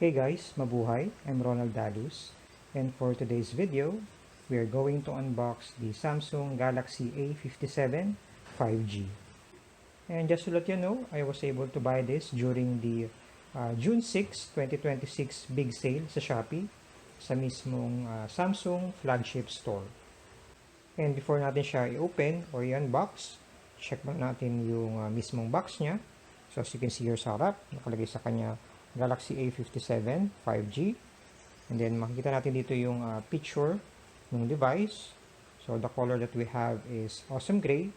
Hey guys, mabuhay! I'm Ronald Dalus, and for today's video, we are going to unbox the Samsung Galaxy A57 5G. And just to let you know, I was able to buy this during the June 6, 2026 big sale sa Shopee sa mismong Samsung flagship store. And before natin siya i-open or i-unbox, check muna natin yung mismong box niya. So as you can see here sa harap, nakalagay sa kanya Galaxy A57 5G. And then makikita natin dito yung picture ng device. So the color that we have is awesome gray.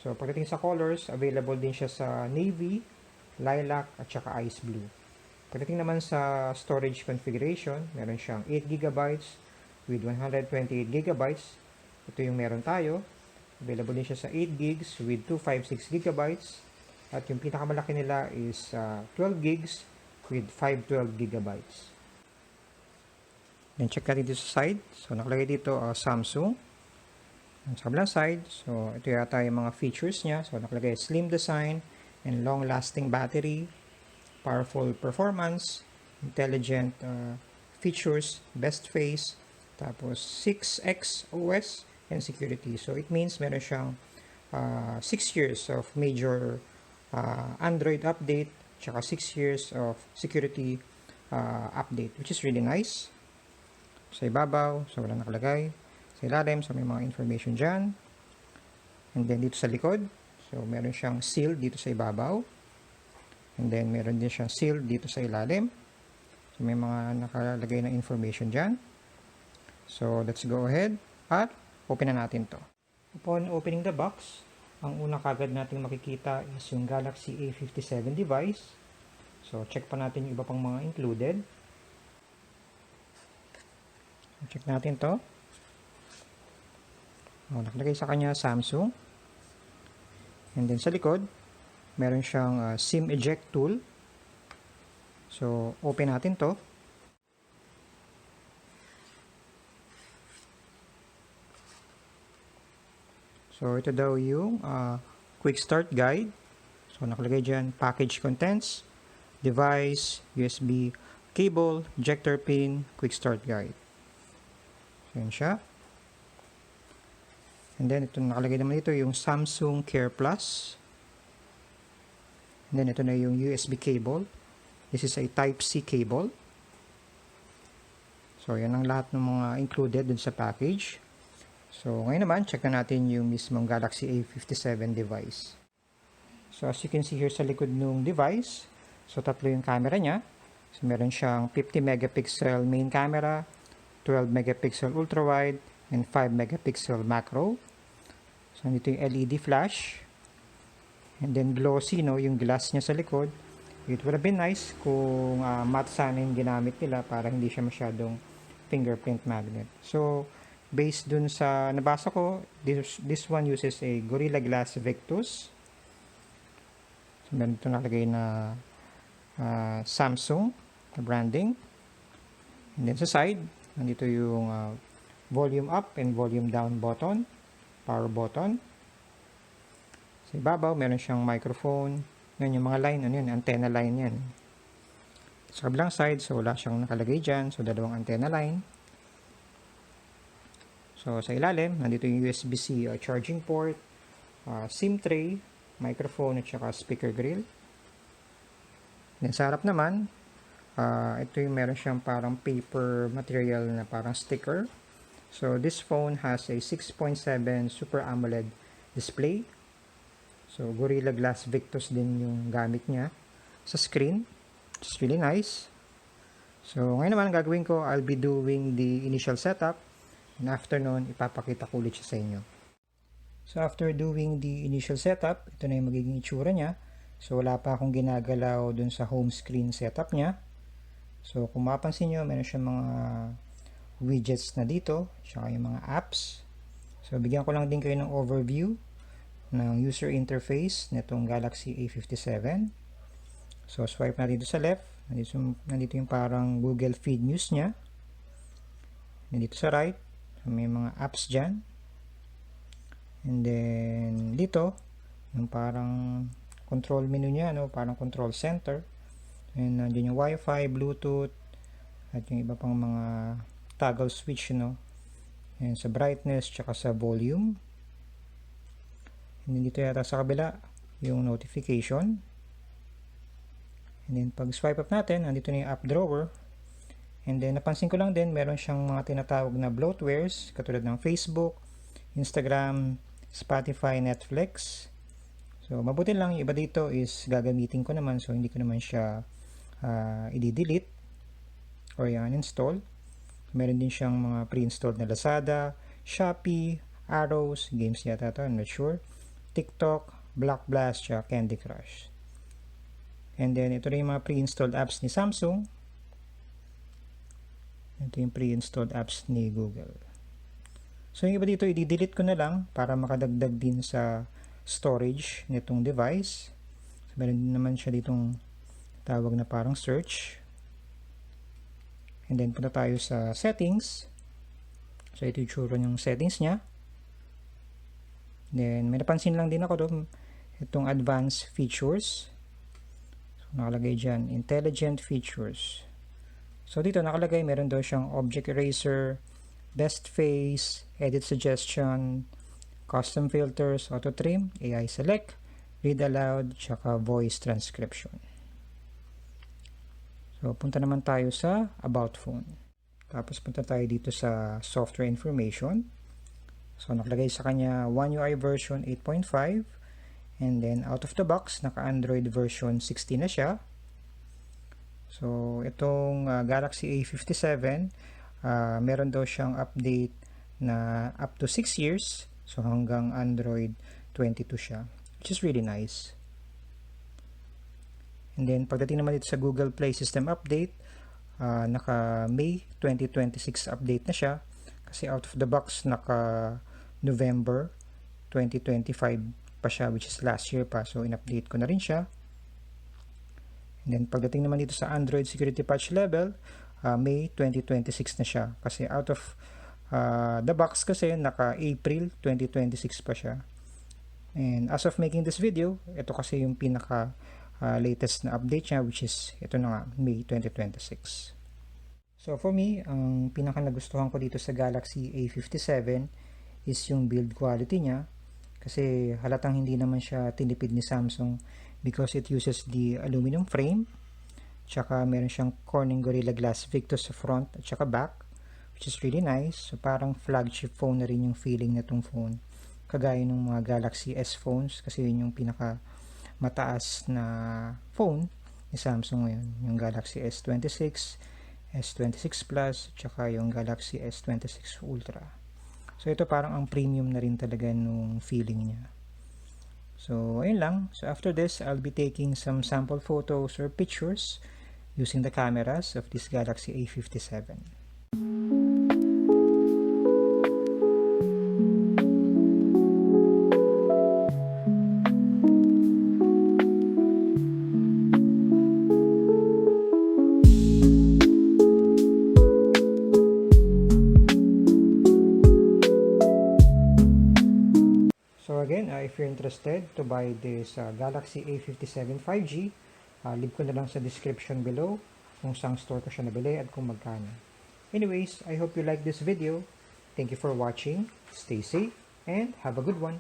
So pagdating sa colors, available din siya sa navy, lilac at saka ice blue. Pagdating naman sa storage configuration, meron siyang 8GB with 128GB. Ito yung meron tayo. Available din siya sa 8GB with 256GB. At yung pinakamalaki nila is 12GB with 512GB. Then check natin dito sa side. So nakalagay dito Samsung. Sa kabilang side, so ito yata yung mga features niya. So nakalagay slim design and long lasting battery, powerful performance, intelligent features, best face, tapos 6x OS and security. So it means meron siyang 6 years of major Android update, tsaka 6 years of security update, which is really nice. Sa ibabaw, so wala nakalagay. Sa ilalim, so may mga information dyan. And then dito sa likod, so meron siyang seal dito sa ibabaw. And then meron din siyang seal dito sa ilalim. So may mga nakalagay na information dyan. So let's go ahead at open na natin to. Upon opening the box, ang unang kagad nating makikita is yung Galaxy A57 device. So, check pa natin yung iba pang mga included. Check natin to. Nakalagay sa kanya Samsung. And then sa likod, meron siyang SIM eject tool. So, open natin to. So, ito daw yung quick start guide. So, nakalagay dyan, package contents, device, USB cable, ejector pin, quick start guide. So, yun siya. And then, ito nakalagay naman dito yung Samsung Care Plus. And then, ito na yung USB cable. This is a Type-C cable. So, yan ang lahat ng mga included dun sa package. So, ngayon naman, check na natin yung mismong Galaxy A57 device. So, as you can see here sa likod ng device, so tatlo yung camera niya. So, meron siyang 50 megapixel main camera, 12 megapixel ultra-wide, and 5 megapixel macro. So, dito yung LED flash. And then glossy, no, yung glass niya sa likod. It would have been nice kung matte sana yung ginamit nila para hindi siya masyadong fingerprint magnet. So, based dun sa nabasa ko, this one uses a Gorilla Glass Victus. So, meron ito nakalagay na Samsung na branding. And then sa side, nandito yung volume up and volume down button, power button. Sa ibabaw, meron siyang microphone. Yan yung mga line, ano yun, antenna line yan. Sa kabilang side, so wala siyang nakalagay dyan. So, dalawang antenna line. So, sa ilalim, nandito yung USB-C charging port, SIM tray, microphone at saka speaker grill. Then sa harap naman, ito yung meron siyang parang paper material na parang sticker. So, this phone has a 6.7 Super AMOLED display. So, Gorilla Glass Victus din yung gamit niya sa screen. It's really nice. So, ngayon naman gagawin ko, I'll be doing the initial setup. And after nun, ipapakita ko ulit siya sa inyo. So, after doing the initial setup, ito na yung magiging itsura niya. So, wala pa akong ginagalaw dun sa home screen setup niya. So, kung mapansin nyo, meron siyang mga widgets na dito, tsaka yung mga apps. So, bigyan ko lang din kayo ng overview ng user interface nitong Galaxy A57. So, swipe natin dito sa left. Nandito yung parang Google Feed News niya. Nandito sa right, may mga apps dyan. And then, dito, yung parang control menu niya, no? Parang control center. And nandiyan yung Wi-Fi, Bluetooth, at yung iba pang mga toggle switch, no? And sa brightness, tsaka sa volume. And then dito yata sa kabila, yung notification. And then pag swipe up natin, nandito na yung app drawer. And then napansin ko lang din, meron siyang mga tinatawag na bloatwares, katulad ng Facebook, Instagram, Spotify, Netflix. So mabuti lang, yung iba dito is gagamitin ko naman, so hindi ko naman siya i-delete or uninstall. Meron din siyang mga pre-installed na Lazada, Shopee, Arrows, games yata ito, I'm not sure, TikTok, Block Blast, tsaka Candy Crush. And then ito rin yung mga pre-installed apps ni Samsung. Ito yung pre-installed apps ni Google. So yung iba dito, i-delete ko na lang para makadagdag din sa storage nitong device. So, meron din naman siya ditong tawag na parang search. And then punta tayo sa settings. So ito yung tsura yung settings niya. Then may napansin lang din ako doon, itong advanced features. So nakalagay dyan, intelligent features. So dito nakalagay, meron daw siyang object eraser, best face, edit suggestion, custom filters, auto trim, AI select, read aloud, tsaka voice transcription. So, punta naman tayo sa About Phone. Tapos, punta tayo dito sa Software Information. So, nakalagay sa kanya One UI version 8.5. And then, out of the box, naka-Android version 16 na siya. So, itong Galaxy A57, meron daw siyang update na up to 6 years. So, hanggang Android 22 siya. Which is really nice. And then, pagdating naman dito sa Google Play System Update, naka May 2026 update na siya. Kasi out of the box, naka November 2025 pa siya, which is last year pa. So, in-update ko na rin siya. And then, pagdating naman dito sa Android Security Patch Level, May 2026 na siya. Kasi out of the box kasi, naka April 2026 pa siya. And as of making this video, ito kasi yung pinaka latest na update niya, which is ito na nga, May 2026. So for me, ang pinaka nagustuhan ko dito sa Galaxy A57 is yung build quality niya, kasi halatang hindi naman siya tinipid ni Samsung because it uses the aluminum frame, tsaka meron siyang Corning Gorilla Glass Victus sa front at tsaka back, which is really nice. So parang flagship phone na rin yung feeling na itong phone, kagaya ng mga Galaxy S phones, kasi yun yung pinaka mataas na phone ni Samsung ngayon, yung Galaxy S26, S26 Plus, tsaka yung Galaxy S26 Ultra. So ito parang ang premium na rin talaga nung feeling niya. So ayun lang. So after this, I'll be taking some sample photos or pictures using the cameras of this Galaxy A57. So again, if you're interested to buy this Galaxy A57 5G, link ko na lang sa description below kung saan store ko siya nabili at kung magkano. Anyways, I hope you like this video. Thank you for watching. Stay safe and have a good one.